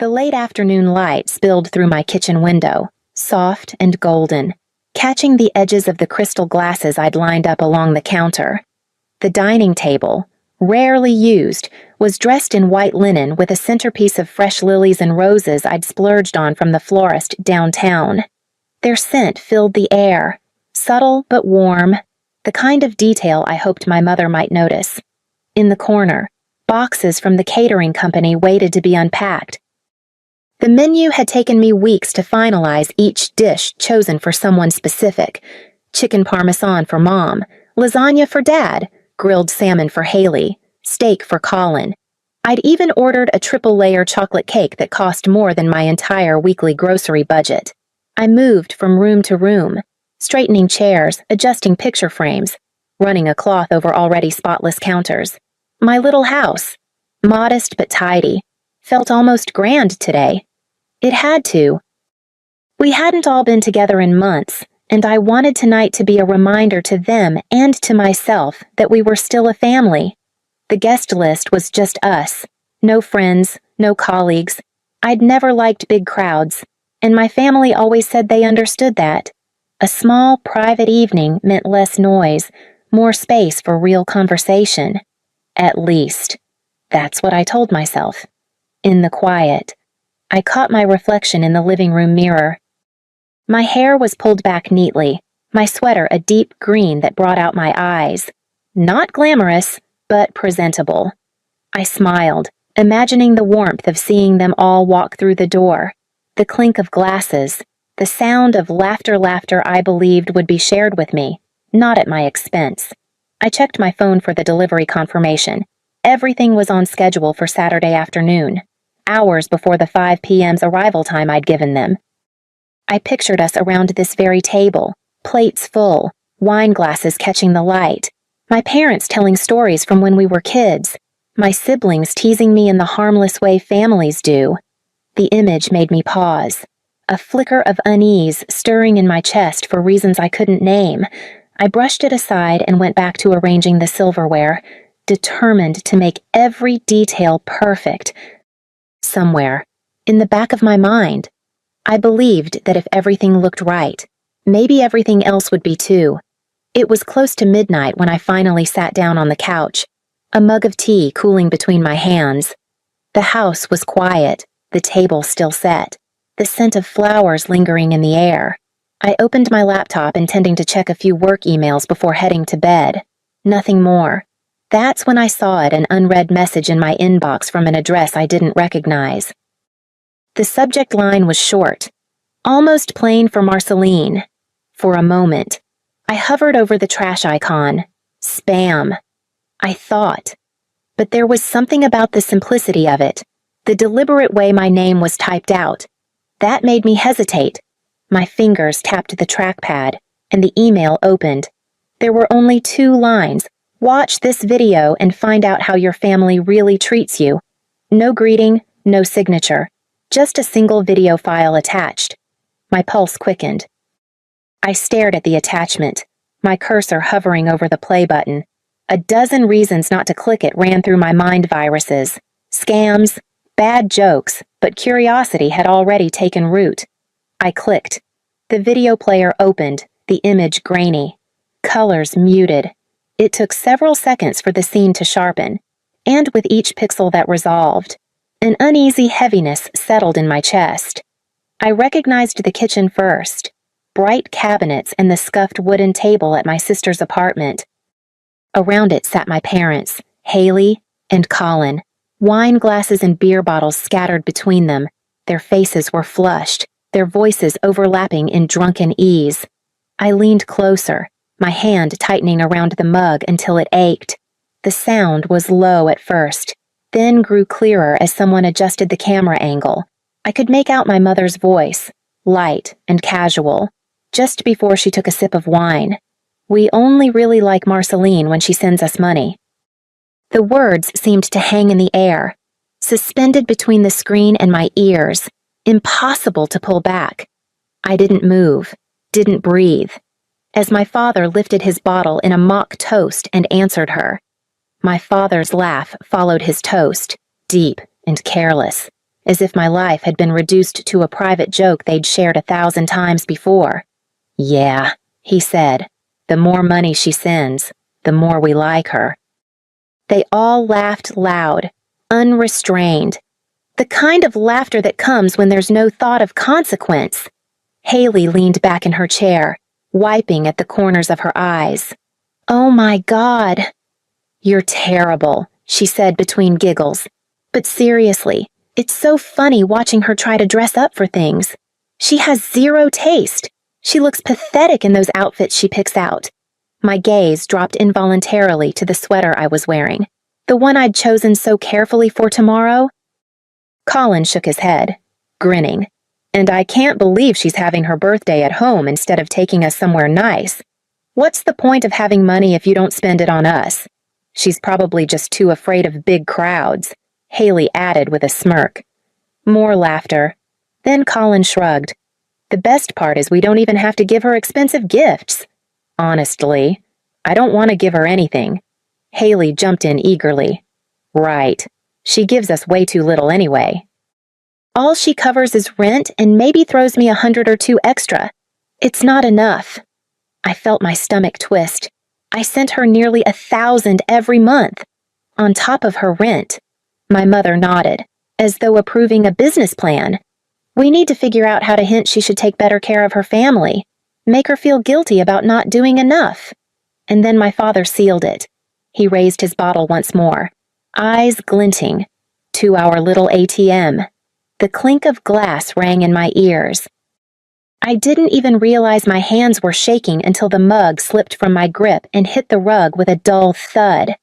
The late afternoon light spilled through my kitchen window, soft and golden, catching the edges of the crystal glasses I'd lined up along the counter. The dining table, rarely used, was dressed in white linen with a centerpiece of fresh lilies and roses I'd splurged on from the florist downtown. Their scent filled the air, subtle but warm, the kind of detail I hoped my mother might notice. In the corner, boxes from the catering company waited to be unpacked. The menu had taken me weeks to finalize each dish chosen for someone specific. Chicken parmesan for Mom, lasagna for Dad, grilled salmon for Haley, steak for Colin. I'd even ordered a triple-layer chocolate cake that cost more than my entire weekly grocery budget. I moved from room to room, straightening chairs, adjusting picture frames, running a cloth over already spotless counters. My little house, modest but tidy, felt almost grand today. It had to. We hadn't all been together in months, and I wanted tonight to be a reminder to them and to myself that we were still a family. The guest list was just us. No friends, no colleagues. I'd never liked big crowds, and my family always said they understood that. A small, private evening meant less noise, more space for real conversation. At least. That's what I told myself. In the quiet, I caught my reflection in the living room mirror. My hair was pulled back neatly, my sweater a deep green that brought out my eyes. Not glamorous, but presentable. I smiled, imagining the warmth of seeing them all walk through the door, the clink of glasses, the sound of laughter I believed would be shared with me, not at my expense. I checked my phone for the delivery confirmation. Everything was on schedule for Saturday afternoon, hours before the 5 p.m.'s arrival time I'd given them. I pictured us around this very table, plates full, wine glasses catching the light, my parents telling stories from when we were kids, my siblings teasing me in the harmless way families do. The image made me pause, a flicker of unease stirring in my chest for reasons I couldn't name. I brushed it aside and went back to arranging the silverware, determined to make every detail perfect. Somewhere, in the back of my mind, I believed that if everything looked right, maybe everything else would be too. It was close to midnight when I finally sat down on the couch, a mug of tea cooling between my hands. The house was quiet, the table still set, the scent of flowers lingering in the air. I opened my laptop intending to check a few work emails before heading to bed. Nothing more. That's when I saw an unread message in my inbox from an address I didn't recognize. The subject line was short, almost plain for Marceline. For a moment, I hovered over the trash icon. Spam. I thought. But there was something about the simplicity of it, the deliberate way my name was typed out. That made me hesitate. My fingers tapped the trackpad, and the email opened. There were only 2 lines. Watch this video and find out how your family really treats you. No greeting, no signature. Just a single video file attached. My pulse quickened. I stared at the attachment, my cursor hovering over the play button. A dozen reasons not to click it ran through my mind viruses. Scams, bad jokes, but curiosity had already taken root. I clicked. The video player opened, the image grainy. Colors muted. It took several seconds for the scene to sharpen, and with each pixel that resolved, an uneasy heaviness settled in my chest. I recognized the kitchen first, bright cabinets and the scuffed wooden table at my sister's apartment. Around it sat my parents, Haley and Colin, wine glasses and beer bottles scattered between them. Their faces were flushed, their voices overlapping in drunken ease. I leaned closer, my hand tightening around the mug until it ached. The sound was low at first, then grew clearer as someone adjusted the camera angle. I could make out my mother's voice, light and casual, just before she took a sip of wine. We only really like Marceline when she sends us money. The words seemed to hang in the air, suspended between the screen and my ears, impossible to pull back. I didn't move, didn't breathe. As my father lifted his bottle in a mock toast and answered her. My father's laugh followed his toast, deep and careless. as if my life had been reduced to a private joke they'd shared 1,000 times before. "Yeah," he said, "the more money she sends, the more we like her." They all laughed loud, unrestrained. The kind of laughter that comes when there's no thought of consequence. Haley leaned back in her chair, wiping at the corners of her eyes. "Oh my God." "You're terrible," she said between giggles. "But seriously, it's so funny watching her try to dress up for things. She has zero taste. She looks pathetic in those outfits she picks out." My gaze dropped involuntarily to the sweater I was wearing, the one I'd chosen so carefully for tomorrow. Colin shook his head, grinning. "And I can't believe she's having her birthday at home instead of taking us somewhere nice. What's the point of having money if you don't spend it on us? She's probably just too afraid of big crowds," Haley added with a smirk. More laughter. Then Colin shrugged. "The best part is we don't even have to give her expensive gifts." "Honestly, I don't want to give her anything." Haley jumped in eagerly. "Right. She gives us way too little anyway. All she covers is rent and maybe throws me 100 or 2 extra. It's not enough." I felt my stomach twist. I sent her nearly 1,000 every month, on top of her rent. My mother nodded, as though approving a business plan. "We need to figure out how to hint she should take better care of her family. Make her feel guilty about not doing enough." And then my father sealed it. He raised his bottle once more, eyes glinting, to our little ATM. The clink of glass rang in my ears. I didn't even realize my hands were shaking until the mug slipped from my grip and hit the rug with a dull thud.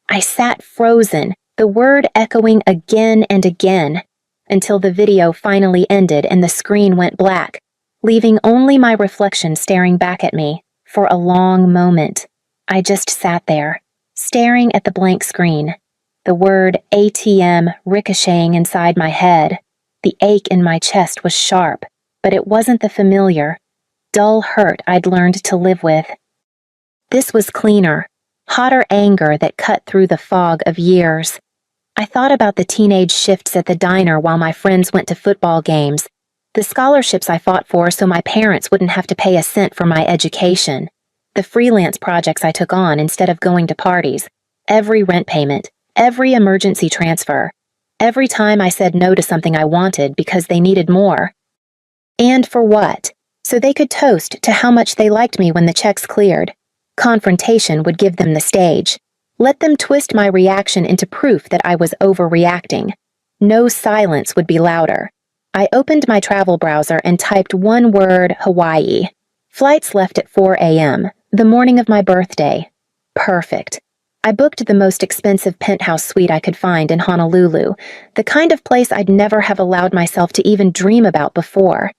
I sat frozen, the word echoing again and again, until the video finally ended and the screen went black, leaving only my reflection staring back at me. For a long moment, I just sat there, staring at the blank screen, the word ATM ricocheting inside my head. The ache in my chest was sharp, but it wasn't the familiar, dull hurt I'd learned to live with. This was cleaner, hotter anger that cut through the fog of years. I thought about the teenage shifts at the diner while my friends went to football games, the scholarships I fought for so my parents wouldn't have to pay a cent for my education, the freelance projects I took on instead of going to parties, every rent payment, every emergency transfer, every time I said no to something I wanted because they needed more. And for what? So they could toast to how much they liked me when the checks cleared. Confrontation would give them the stage. Let them twist my reaction into proof that I was overreacting. No silence would be louder. I opened my travel browser and typed one word: Hawaii. Flights left at 4 a.m., the morning of my birthday. Perfect. I booked the most expensive penthouse suite I could find in Honolulu, the kind of place I'd never have allowed myself to even dream about before.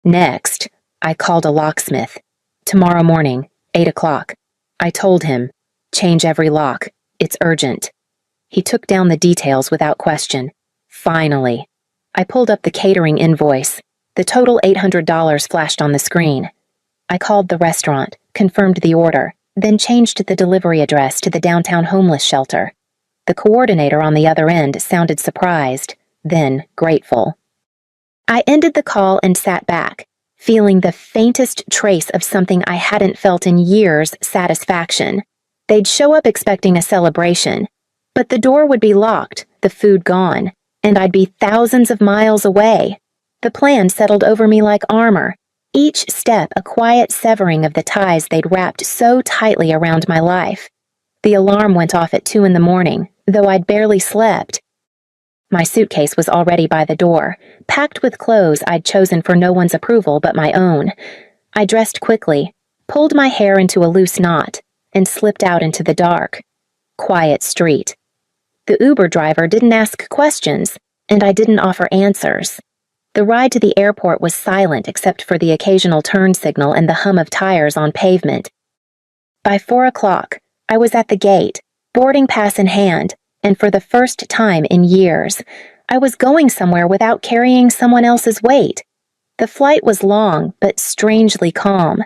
Next, I called a locksmith. Tomorrow morning, 8 o'clock. I told him, change every lock. It's urgent. He took down the details without question. Finally. I pulled up the catering invoice. The total $800 flashed on the screen. I called the restaurant, confirmed the order, then changed the delivery address to the downtown homeless shelter. The coordinator on the other end sounded surprised, then grateful. I ended the call and sat back, feeling the faintest trace of something I hadn't felt in years: satisfaction. They'd show up expecting a celebration, but the door would be locked, the food gone, and I'd be thousands of miles away. The plan settled over me like armor, each step a quiet severing of the ties they'd wrapped so tightly around my life. The alarm went off at 2 a.m, though I'd barely slept. My suitcase was already by the door, packed with clothes I'd chosen for no one's approval but my own. I dressed quickly, pulled my hair into a loose knot, and slipped out into the dark. Quiet street. The Uber driver didn't ask questions, and I didn't offer answers. The ride to the airport was silent except for the occasional turn signal and the hum of tires on pavement. By 4 o'clock, I was at the gate, boarding pass in hand, and for the first time in years, I was going somewhere without carrying someone else's weight. The flight was long, but strangely calm.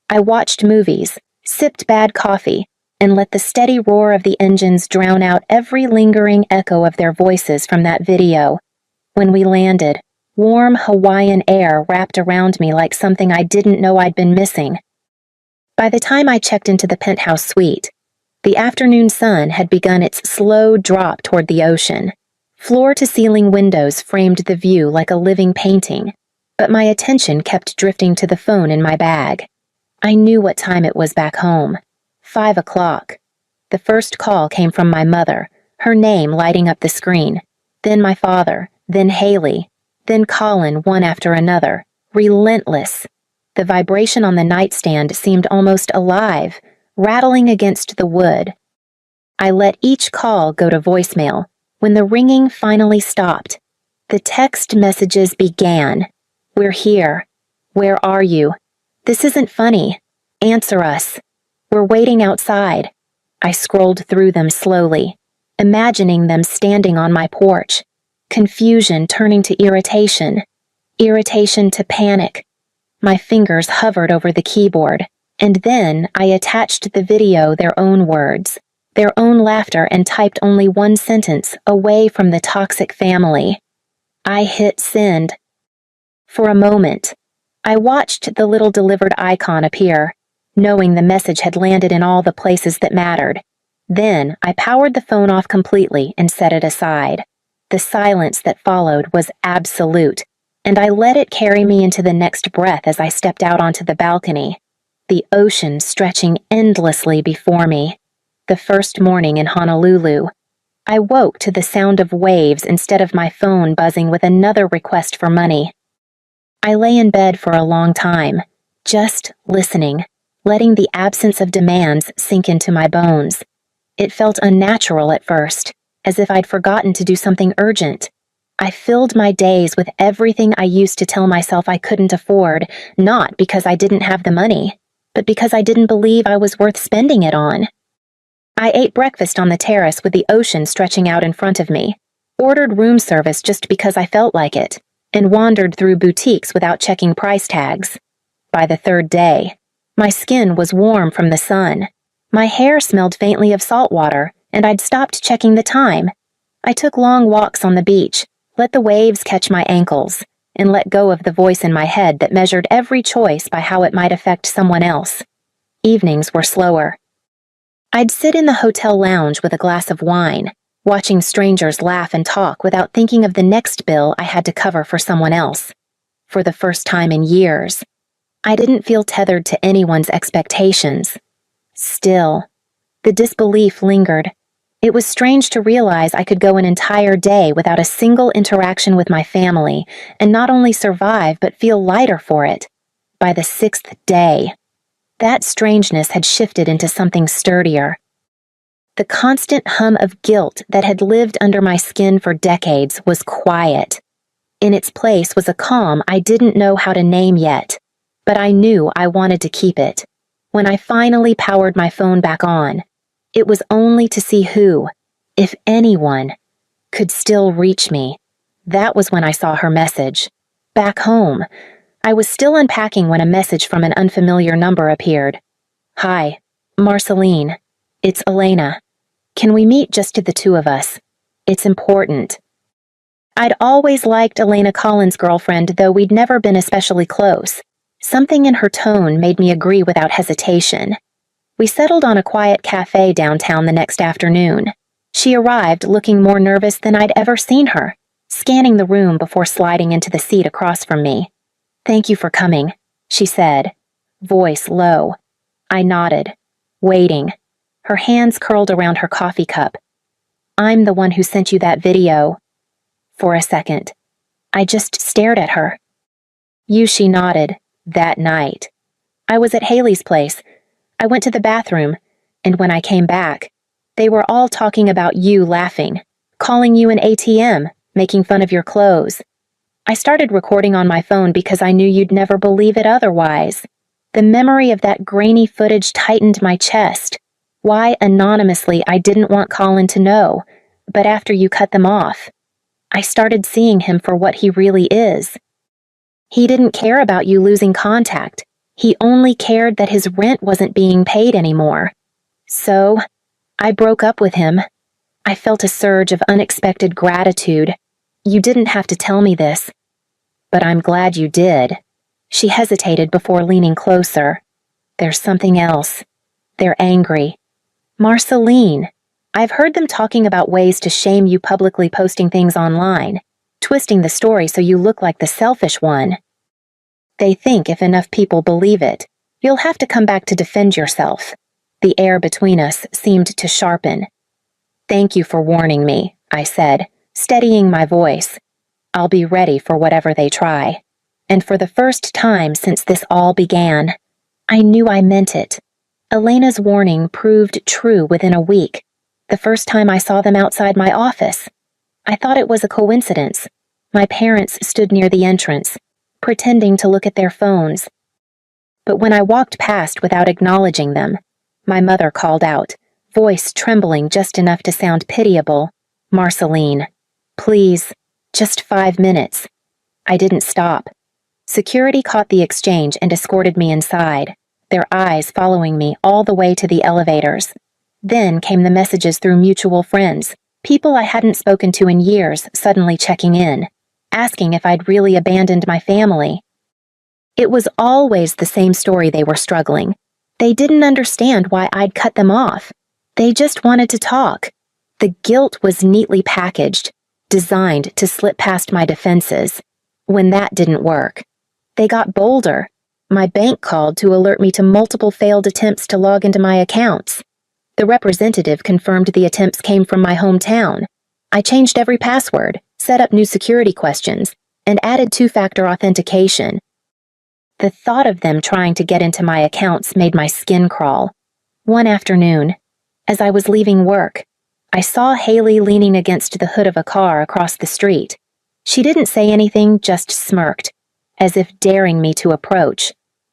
I watched movies, sipped bad coffee, and let the steady roar of the engines drown out every lingering echo of their voices from that video. When we landed, warm Hawaiian air wrapped around me like something I didn't know I'd been missing. By the time I checked into the penthouse suite, the afternoon sun had begun its slow drop toward the ocean. Floor-to-ceiling windows framed the view like a living painting, but my attention kept drifting to the phone in my bag. I knew what time it was back home. 5 o'clock. The first call came from my mother, her name lighting up the screen. Then my father, then Haley, then Colin, one after another. Relentless. The vibration on the nightstand seemed almost alive, rattling against the wood. I let each call go to voicemail. When the ringing finally stopped, the text messages began. "We're here. Where are you? This isn't funny. Answer us. We're waiting outside." I scrolled through them slowly, imagining them standing on my porch. Confusion turning to irritation. Irritation to panic. My fingers hovered over the keyboard, and then I attached the video their own words, their own laughter, and typed only one sentence, "Away from the toxic family." I hit send. For a moment, I watched the little delivered icon appear, knowing the message had landed in all the places that mattered. Then I powered the phone off completely and set it aside. The silence that followed was absolute, and I let it carry me into the next breath as I stepped out onto the balcony, the ocean stretching endlessly before me. The first morning in Honolulu, I woke to the sound of waves instead of my phone buzzing with another request for money. I lay in bed for a long time, just listening, letting the absence of demands sink into my bones. It felt unnatural at first, as if I'd forgotten to do something urgent. I filled my days with everything I used to tell myself I couldn't afford, not because I didn't have the money, but because I didn't believe I was worth spending it on. I ate breakfast on the terrace with the ocean stretching out in front of me, ordered room service just because I felt like it, and wandered through boutiques without checking price tags. By the third day, my skin was warm from the sun. My hair smelled faintly of salt water, and I'd stopped checking the time. I took long walks on the beach, let the waves catch my ankles, and let go of the voice in my head that measured every choice by how it might affect someone else. Evenings were slower. I'd sit in the hotel lounge with a glass of wine, watching strangers laugh and talk without thinking of the next bill I had to cover for someone else. For the first time in years, I didn't feel tethered to anyone's expectations. Still, the disbelief lingered. It was strange to realize I could go an entire day without a single interaction with my family and not only survive but feel lighter for it. By the 6th day, that strangeness had shifted into something sturdier. The constant hum of guilt that had lived under my skin for decades was quiet. In its place was a calm I didn't know how to name yet, but I knew I wanted to keep it. When I finally powered my phone back on, it was only to see who, if anyone, could still reach me. That was when I saw her message. Back home, I was still unpacking when a message from an unfamiliar number appeared. "Hi, Marceline. It's Elena. Can we meet just the two of us? It's important." I'd always liked Elena Collins' girlfriend, though we'd never been especially close. Something in her tone made me agree without hesitation. We settled on a quiet cafe downtown the next afternoon. She arrived looking more nervous than I'd ever seen her, scanning the room before sliding into the seat across from me. "Thank you for coming," she said, voice low. I nodded, waiting, her hands curled around her coffee cup. "I'm the one who sent you that video." For a second, I just stared at her. "You," she nodded, "that night. I was at Haley's place. I went to the bathroom, and when I came back, they were all talking about you laughing, calling you an ATM, making fun of your clothes. I started recording on my phone because I knew you'd never believe it otherwise. The memory of that grainy footage tightened my chest. Why, anonymously, I didn't want Colin to know, but after you cut them off, I started seeing him for what he really is. He didn't care about you losing contact. He only cared that his rent wasn't being paid anymore. So, I broke up with him. I felt a surge of unexpected gratitude. You didn't have to tell me this, but I'm glad you did." She hesitated before leaning closer. "There's something else. They're angry. Marceline, I've heard them talking about ways to shame you publicly posting things online, twisting the story so you look like the selfish one. They think if enough people believe it, you'll have to come back to defend yourself." The air between us seemed to sharpen. "Thank you for warning me," I said, steadying my voice. "I'll be ready for whatever they try." And for the first time since this all began, I knew I meant it. Elena's warning proved true within a week, the first time I saw them outside my office. I thought it was a coincidence. My parents stood near the entrance, pretending to look at their phones. But when I walked past without acknowledging them, my mother called out, voice trembling just enough to sound pitiable, "Marceline, please, just 5 minutes." I didn't stop. Security caught the exchange and escorted me inside, their eyes following me all the way to the elevators. Then came the messages through mutual friends, people I hadn't spoken to in years suddenly checking in, asking if I'd really abandoned my family. It was always the same story they were struggling. They didn't understand why I'd cut them off. They just wanted to talk. The guilt was neatly packaged, designed to slip past my defenses. When that didn't work, they got bolder. My bank called to alert me to multiple failed attempts to log into my accounts. The representative confirmed the attempts came from my hometown. I changed every password, set up new security questions, and added two-factor authentication. The thought of them trying to get into my accounts made my skin crawl. One afternoon, as I was leaving work, I saw Haley leaning against the hood of a car across the street. She didn't say anything, just smirked, as if daring me to approach.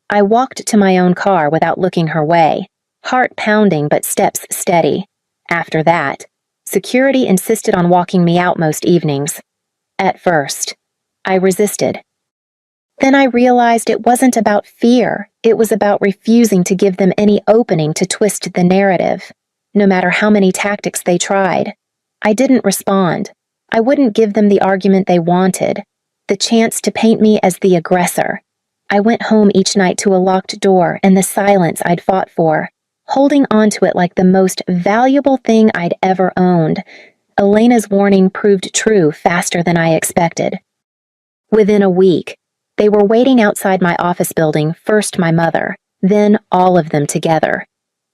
I walked to my own car without looking her way, heart pounding but steps steady. After that, security insisted on walking me out most evenings. At first, I resisted. Then I realized it wasn't about fear, it was about refusing to give them any opening to twist the narrative, no matter how many tactics they tried. I didn't respond. I wouldn't give them the argument they wanted, the chance to paint me as the aggressor. I went home each night to a locked door and the silence I'd fought for, holding on to it like the most valuable thing I'd ever owned. Elena's warning proved true faster than I expected. Within a week, they were waiting outside my office building, first my mother, then all of them together.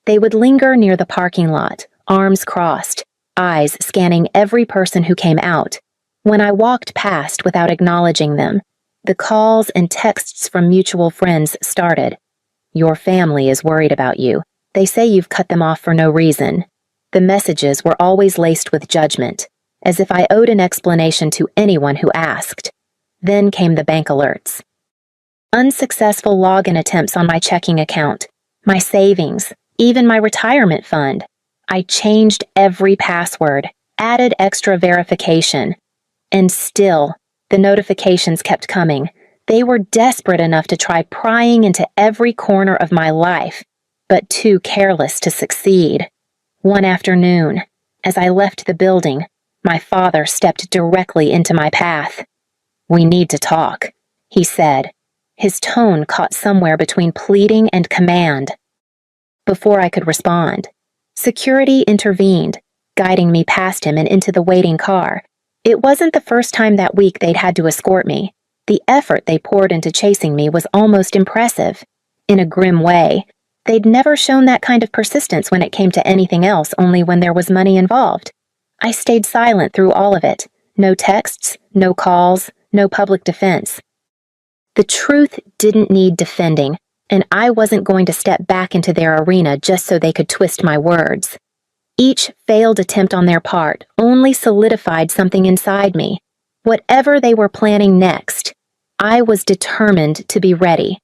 They would linger near the parking lot, arms crossed, eyes scanning every person who came out. When I walked past without acknowledging them, the calls and texts from mutual friends started. "Your family is worried about you. They say you've cut them off for no reason." The messages were always laced with judgment, as if I owed an explanation to anyone who asked. Then came the bank alerts. Unsuccessful login attempts on my checking account, my savings, even my retirement fund. I changed every password, added extra verification, and still, the notifications kept coming. They were desperate enough to try prying into every corner of my life, but too careless to succeed. One afternoon, as I left the building, my father stepped directly into my path. "We need to talk," he said, his tone caught somewhere between pleading and command. Before I could respond, security intervened, guiding me past him and into the waiting car. It wasn't the first time that week they'd had to escort me. The effort they poured into chasing me was almost impressive. In a grim way, they'd never shown that kind of persistence when it came to anything else, only when there was money involved. I stayed silent through all of it. No texts, no calls, no public defense. The truth didn't need defending, and I wasn't going to step back into their arena just so they could twist my words. Each failed attempt on their part only solidified something inside me. Whatever they were planning next, I was determined to be ready.